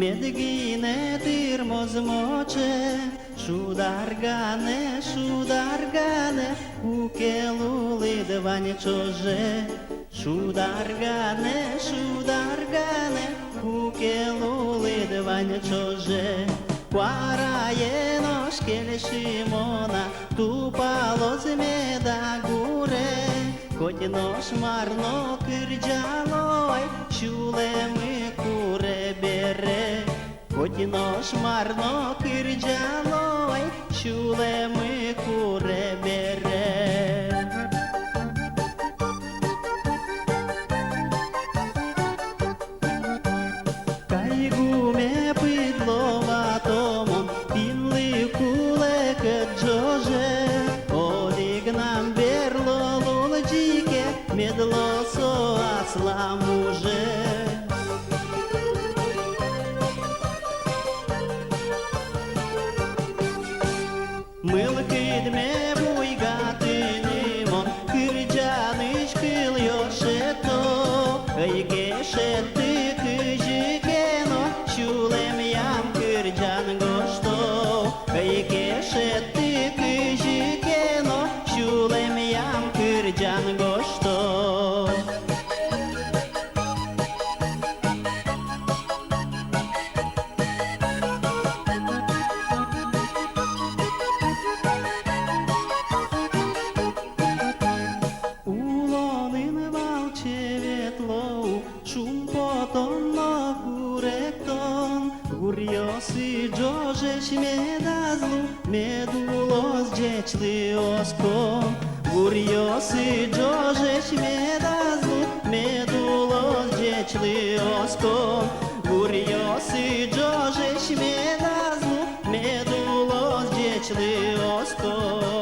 medgine tirmozmoce, šudargane, šudargane, ukeluli dvanje čože. Šudargane, šudargane, ukeluli dvanje čože. Quaraje noškele Šimona, tupalo zmeda gure, Хоть нож марно кирджалой, чуле ми куре бере. Хоть нож марно кирджалой, чуле ми куре бере. Кайгуме пидлова томом, пінли куле каджоже, одігнам берло лулджіке, медлосо асла муже. Мылкидме буйгатынымон, кырджаныш кыл йошето, айгешетты кыжикено, чулем ям кырджан гошто. Айгешетты кыжикено, чулем ям кырджан гошто. Шум потонно гуректон, гурьоси джожеш медазлу, медулос джечли оском. Гурьоси джожеш медазлу, медулос джечли оском. Гурьоси джожеш медазлу, медулос джечли оском.